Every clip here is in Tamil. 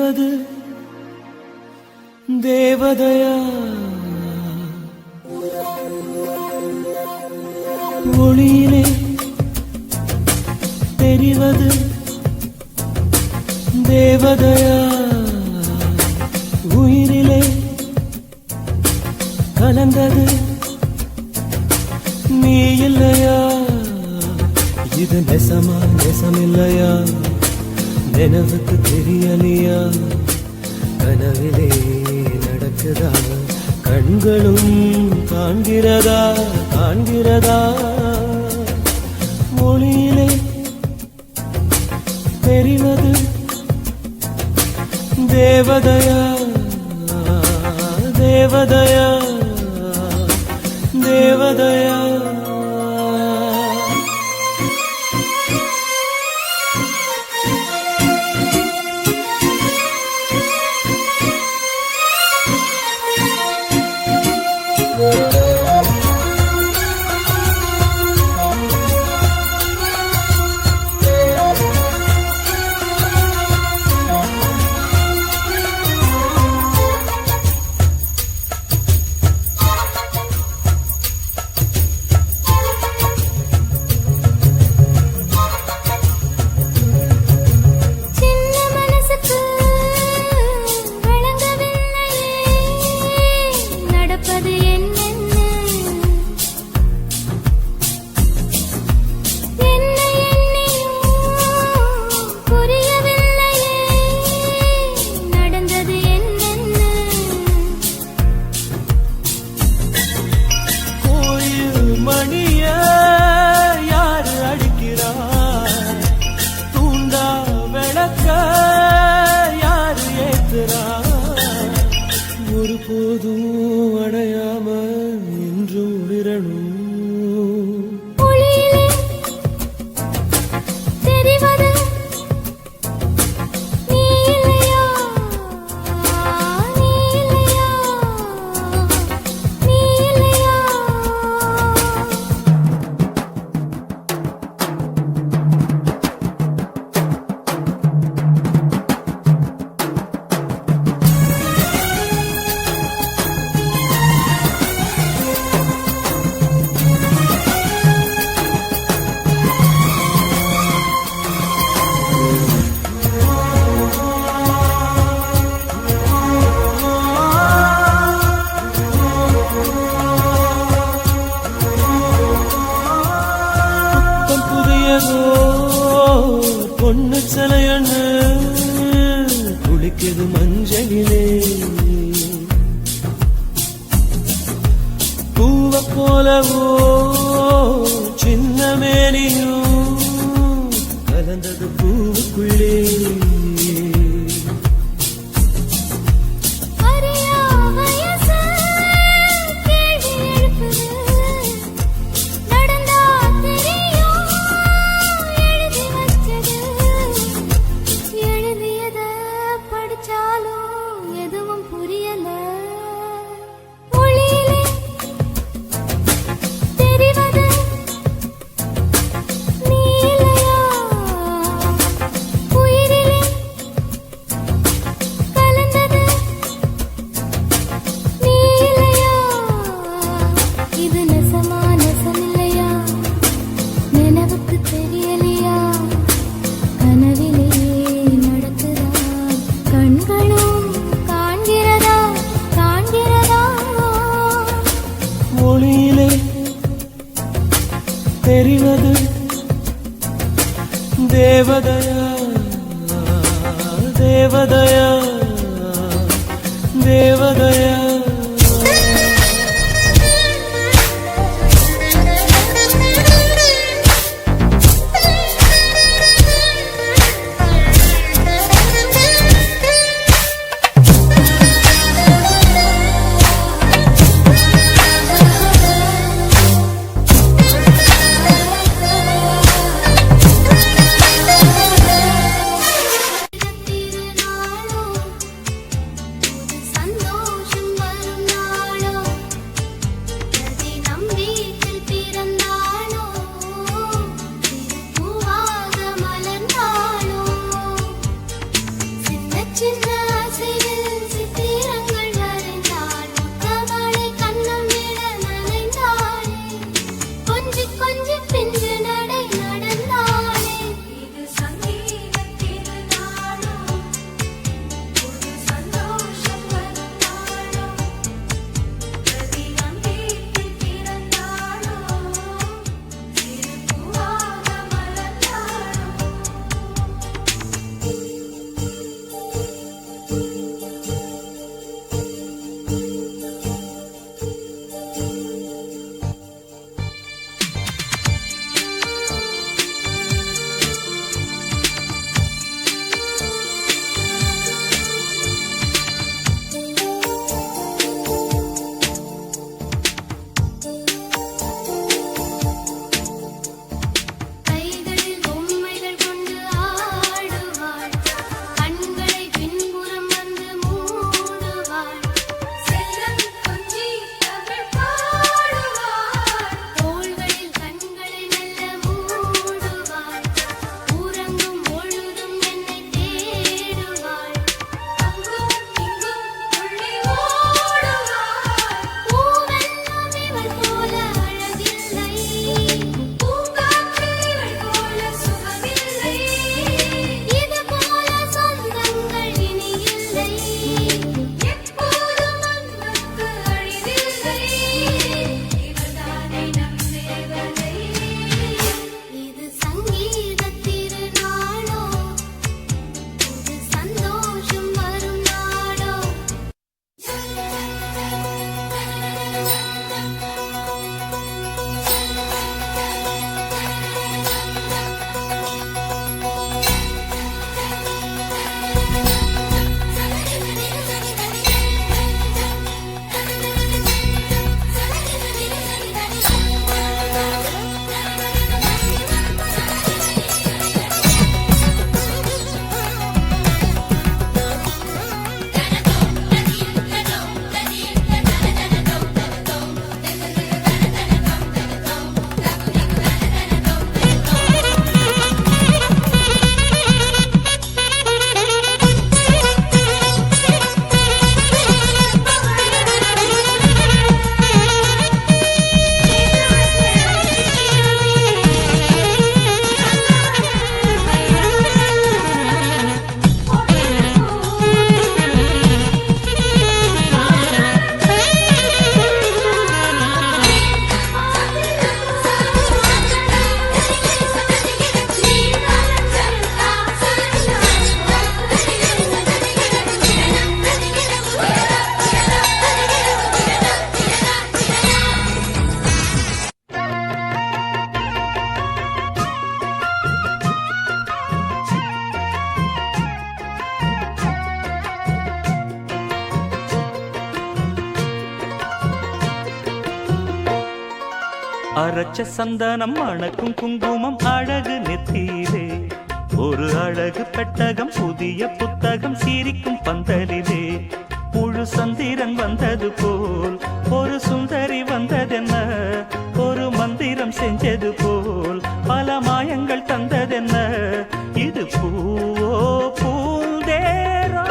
தெரிவது தேவதையா ஒளியிலே தெரிவது தேவதையா உயிரிலே கலந்தது நீ இல்லையா இது நெசமா நெசமில்லையா நினைவுக்கு தெரியலையா கனவிலே நடக்குதா கண்களும் காண்கிறதா காண்கிறதா மொழியிலே தெரிவது தேவதையா தேவதையா தேவதையா ஒருபோதும் அடையாம என்று உளிரணும் பொண்ணு சிலையண்ணு குளிக்குது மஞ்சளிலே பூவ போலவோ சின்ன மேனியும் கலந்தது பூவுக்குள்ளே ஒளியிலே தெரிவது தேவதையா தேவதையா தேவதையா அரைச்ச சந்தனம் மணக்கும் குங்குமம் அழகு நெத்தியிலே ஒரு அழகு பெட்டகம் புதிய புத்தகம் சிரிக்கும் பந்தலிலே முழு சந்திரன் வந்தது போல் ஒரு சுந்தரி வந்ததென்ன ஒரு மந்திரம் செஞ்சது போல் பல மாயங்கள் தந்ததென்ன இது பூவோ பூந்தேரோ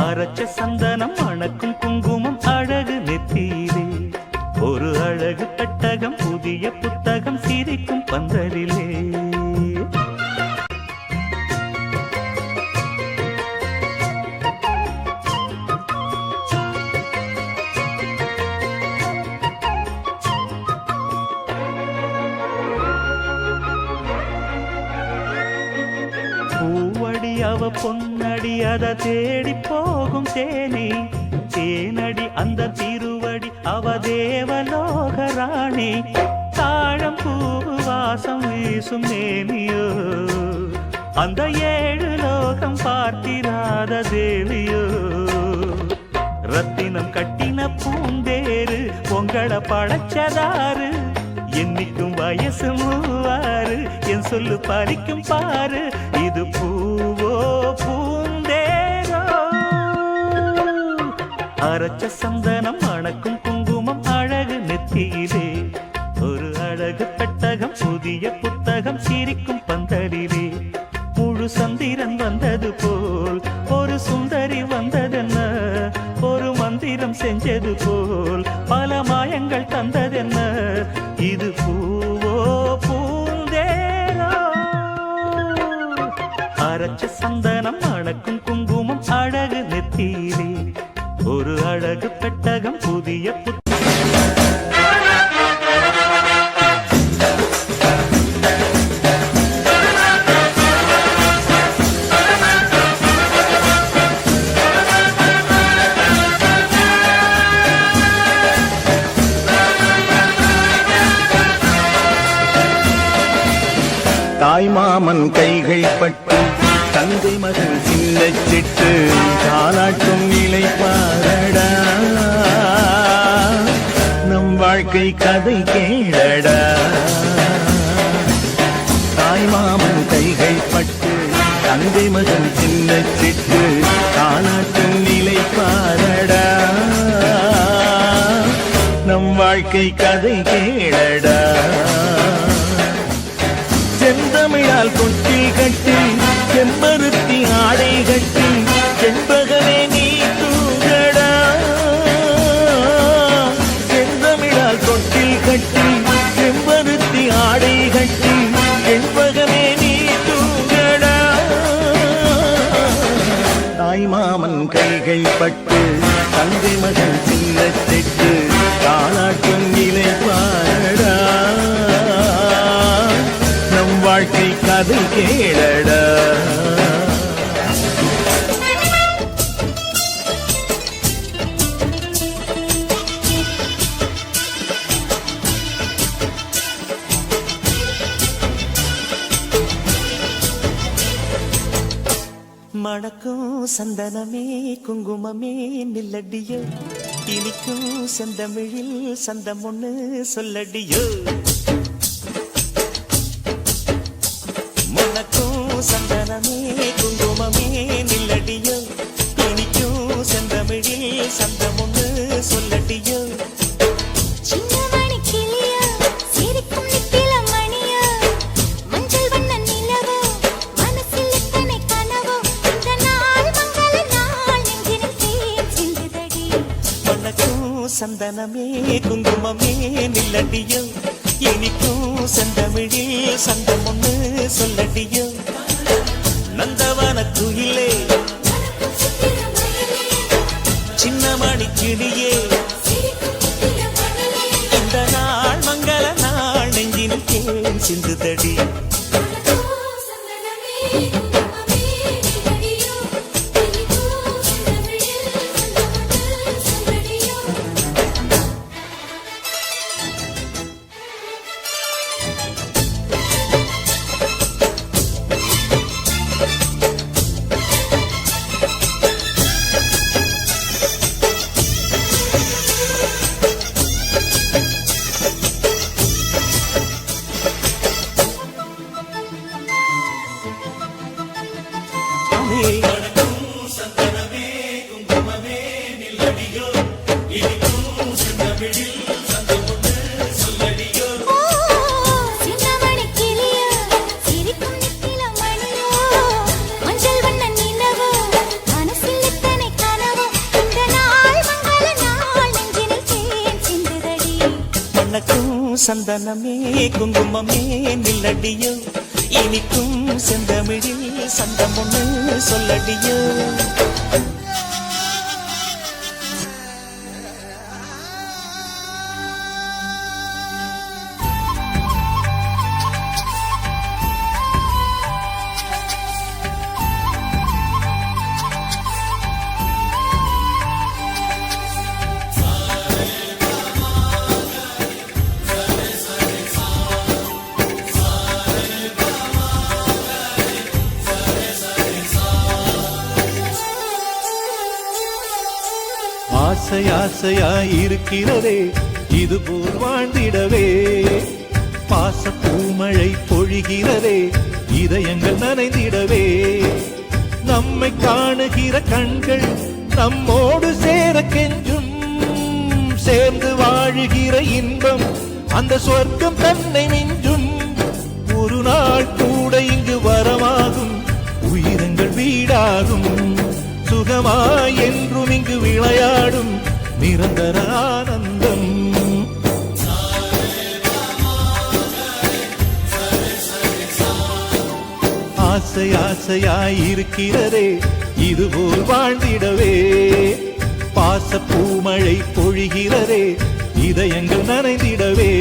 அரைச்ச சந்தனம் மணக்கும் குங்குமம் அழகு நெத்தியிலே ஒரு அழகு பெட்டகம் புதிய புத்தகம் சிரிக்கும் பந்தலிலே பூவடி அவ பொன்னடி அத தேடி போகும் தேனி தேனடி அந்த திருவடி அவ தேவலோக ராணி தாழம் பூவு வாசம் வீசும் நேமியோ அந்த ஏழு லோகம் பார்த்திராத தேவியோ ரத்தினம் கட்டின பூந்தேரு உங்கள படைச்சதாரு என்னைக்கும் வயசு மூவாறு என் சொல்லு பறிக்கும் பாரு இது பூவோ பூந்தேரோ அரைச்ச சந்தனம் மணக்கும் குங்குமம் அழகு நெத்தியிலே ஒரு அழகு பெட்டகம் புதிய புத்தகம் சிரிக்கும் பந்தலிலே முழு சந்திரன் வந்தது போல் ஒரு சுந்தரி வந்ததென்ன ஒரு மந்திரம் செஞ்சது போல் பல மாயங்கள் தந்ததென்ன இது பூவோ பூந்தேரோ அரைச்ச சந்தனம் மணக்கும் குங்குமம் அழகு நெத்தியிலே ஒரு அழகு பெட்டகம் புதிய தாய் மாமன் கைகள் பட்டு தந்தை மகன் சின்ன சிட்டு தாலாட்டும் நிலை பாரடா நம் வாழ்க்கை கதை கேளடா தாய் மாமன் கைகள் பட்டு தந்தை மகன் சின்ன சிட்டு தாலாட்டும் நிலை பாரடா நம் வாழ்க்கை கதை கேளடா செந்தமிழால் கொட்டில் கட்டி செம்பருத்தி ஆடை கட்டி செண்பகமே நீ தூங்கடா செந்தமிழால் கொட்டில் கட்டி செம்பருத்தி ஆடை கட்டி செண்பகமே நீ தூங்கடா தாய் மாமன் கைகள் பட்டு தந்தை மகன் சின்ன செட்டு தாலாட்டும் நிலை பாரடா வாழ்க்கை கதை கேளடா மணக்கும் சந்தனமே குங்குமமே நில்லடியோ இனிக்கும் செந்தமிழில் சந்தம் ஒண்ணு சொல்லடியோ சந்தனமே குங்குமமே நில்லடியோ இனிக்கும் செந்தமிழில் சந்தம் ஒண்ணு சொல்லடியோ சந்தனமே குங்குமமே நில்லடியோ இனிக்கும் செந்தமிழில் சந்தம் ஒண்ணு சொல்லடியோ நந்தவன குயிலே சின்னமணி கிளியே இந்த நாள் மங்கள நாள் நெஞ்சினில் தேன் சிந்துதடி சின்னமணி கிளியோ சிரிக்கும் நித்தில மணியோ மஞ்சள் வண்ண நிலவோ மனசில் எத்தனை கனவோ இந்த நாள் மங்கள நாள் நெஞ்சினில் தேன் சிந்துதடி மணக்கும் சந்தனமே குங்குமமே நில்லடியோ இனிக்கும் செந்தமிழில் சந்தம் ஒண்ணு சொல்லடியோ ஆசை ஆசையாயிருக்கிறதே இதுபோல் வாழ்ந்திடவே பாச பூமழை பொழிகிறதே இதயங்கள் நனைந்திடவே நம்மை காணுகிற கண்கள் நம்மோடு சேர கெஞ்சும் சேர்ந்து வாழுகிற இன்பம் அந்த சொர்க்கம் தன்னை மிஞ்சும் ஒரு நாள் கூட இங்கு வரமாகும் உயிரங்கள் வீடாகும் சுகமாய் என்றும் இங்கு விளையாடும் நிரந்தர ஆனந்தம் ஆசை ஆசையாயிருக்கிறதே இதுபோல் வாழ்ந்திடவே பாச பூமழை பொழிகிறதே இதயங்கள் நனைந்திடவே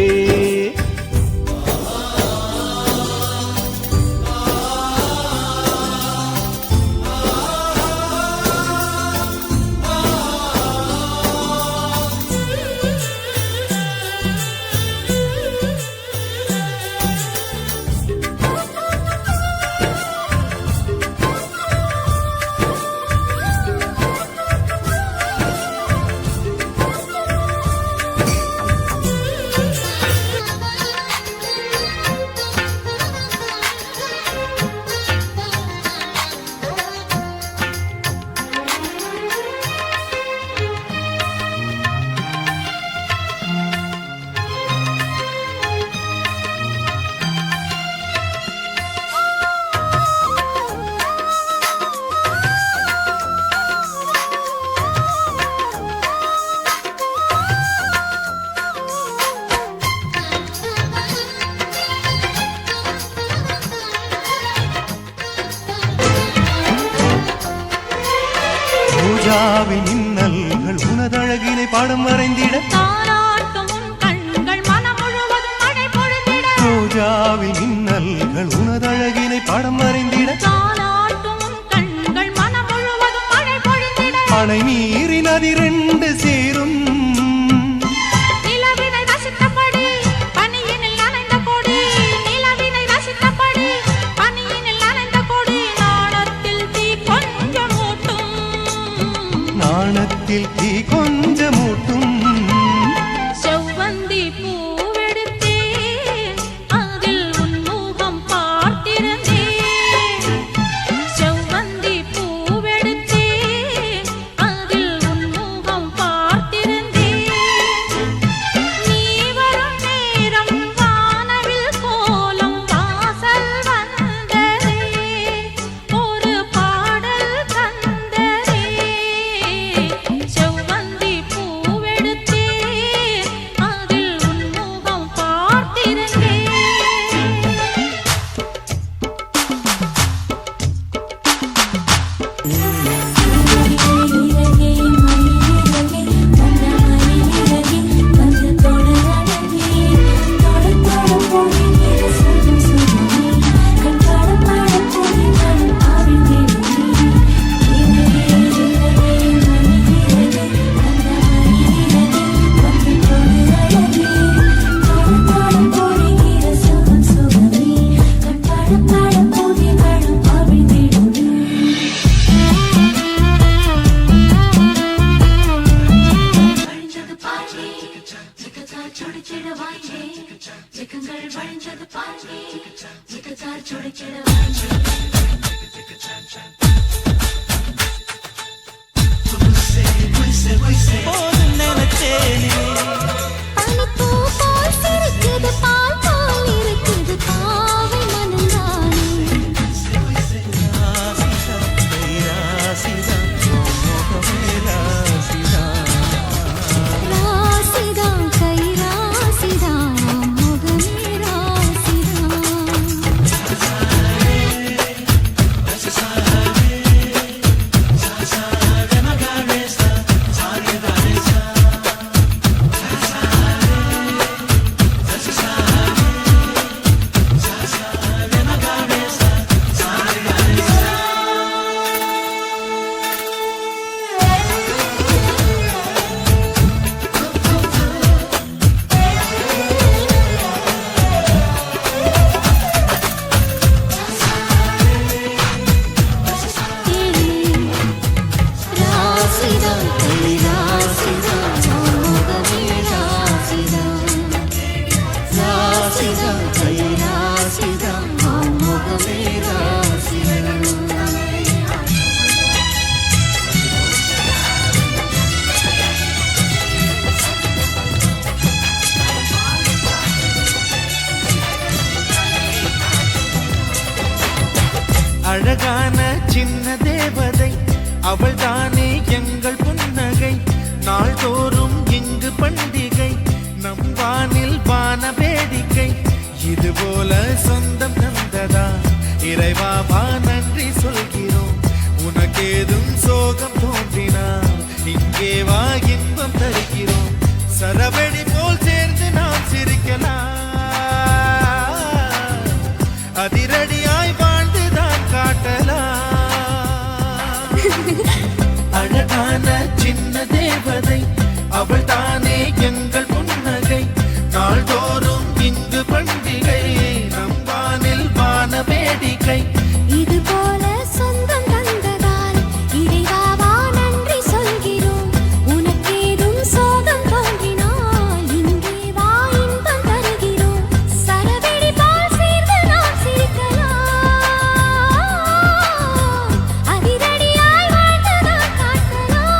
பூஜாவின் இன்னல்கள் உனதழகினை பாடம் வரைந்திட தாலாட்டும் உன் கண்கள் மனம் முழுவதும் மழை பொழிந்திட பூஜாவின் இன்னல்கள் உனதழகினை பாடம் வரைந்திட தாலாட்டும் உன் கண்கள் மனம் முழுவதும் மழை பொழிந்திட அணை நீரின் அதிரண்டு சேரும் நிலவினை ரசித்தபடி பனியினில் நனைந்த கொடி நிலவினை ரசித்தபடி பனியினில் நனைந்த கொடி நாணத்தில் தீ கொஞ்சம் ஊட்டும் நாணத்தில் தீ கொஞ்சமூட்டும் செவ்வந்தி பூவெடுத்தேன் அதில் உன் முகம் பார்த்திருந்தேன் செவ்வந்தி பூவெடுத்தேன் அதில் உன் முகம் பார்த்திருந்தேன் நீ வரும் நேரம் வானவில் கோலம் வாசல் வந்ததே ஒரு பாடல் தந்ததே செவ்வந்தி பூவெடுத்தேன் அதில் உன் முகம் பார்த்திருந்தேன் சிக்கங்கள் வழிஞ்சது பாண்டி சிக்கத்தார் சுடிச்சிட வாங்கி போதும் நினைச்சேனே பனிப்பூ போல் சிரிக்குது பால் போல் இருக்குது பாவை மனந்தானே ராசிதா ராசிதா முகமே ராசிதா ராசிதா கை ராசிதா முகமே ராசிதா ராசிதா கை ராசிதா முகமே ராசிதா ராசிதா கை ராசிதா முகமே ராசிதா அழகான சின்ன தேவதை அவள் தானே எங்கள் புன்னகை நாள்தோறும் இங்கு பண்டிகை நம் வானில் வான வேடிக்கை இதுபோல சொந்தம் தந்ததா இறைவாவா நன்றி சொல்கிறோம் உனக்கேதும் சோகம் தோன்றினால் இங்கே வா இன்பம் தருகிறோம் சரவெடி போல் சேர்ந்து நாம் சிரிக்கலாம் அதிரடியாய் வாழ்ந்துதான் காட்டலாம் அழகான சின்ன தேவதை அவள் தானே எங்கள் புன்னகை நாள்தோறும் இங்கு பண்டிகை நம் வானில் வான வேடிக்கை இது போல சொந்தம் தந்ததால் இறைவாவா நன்றி சொல்கிறோம் உனக்கேதும் சோகம் தோன்றினால் இங்கே வா இன்பம் தருகிறோம் சரவெடி போல் சேர்ந்து நாம் சிரிக்கலாம் அதிரடியாய் வாழ்ந்துதான் காட்டலாம்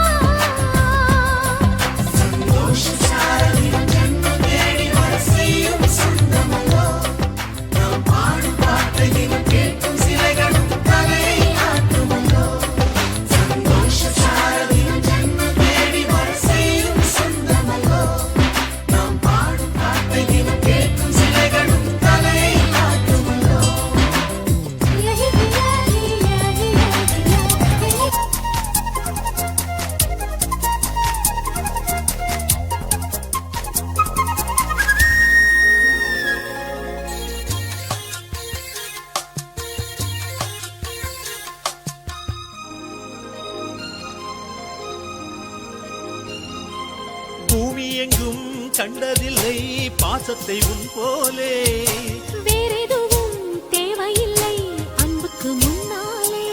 பூமி எங்கும் கண்டதில்லை பாசத்தை உன் போலே வேறெதுவும் தேவையில்லை அன்புக்கு முன்னாலே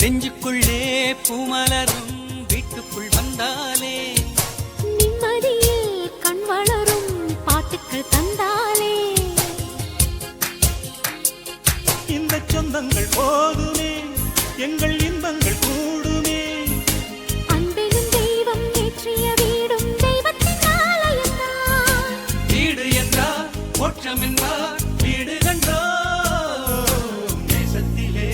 நெஞ்சுக்குள்ளே பூமலரும் வீட்டுக்குள் வந்தாலே நிம்மதியில் கண் வளரும் பாட்டுக்கு தந்தாலே இந்த சொந்தங்கள் போதுமே எங்கள் இன்பங்கள் கூடுமே அன்பெனும் தெய்வம் ஏற்றிய வீடும் தெய்வத்தின் ஆலயம்தான் வீடு என்றார் மோட்சம் என்றார் வீடு கண்டோ தேசத்திலே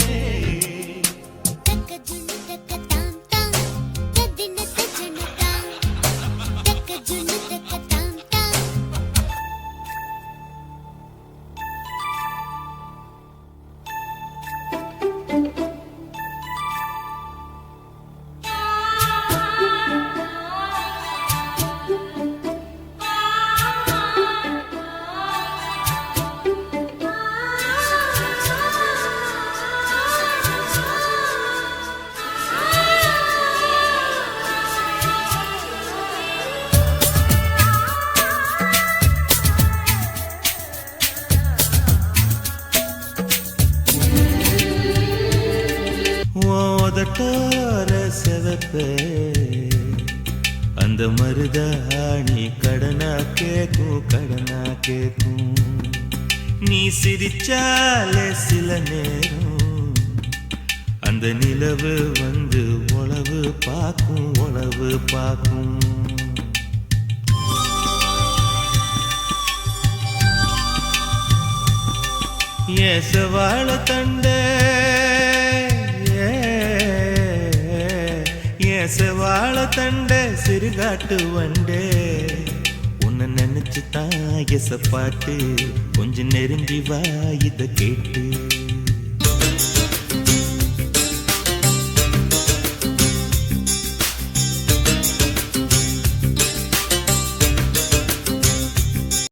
மோதட்டார செவப்ப அந்த மருதாணி கடனா கேக்கும் நீ சிரிச்சாலே சில நேரம் அந்த நிலவு வந்து உளவு பார்க்கும் உளவு பார்க்கும் ஏசவாழ தண்டே ஏசவாழ தண்டே சிறுகாட்டு வண்டே உன்னை நினைச்சு தான் எசப்பாட்டு கொஞ்சம் நெருங்கி வா இத கேட்டு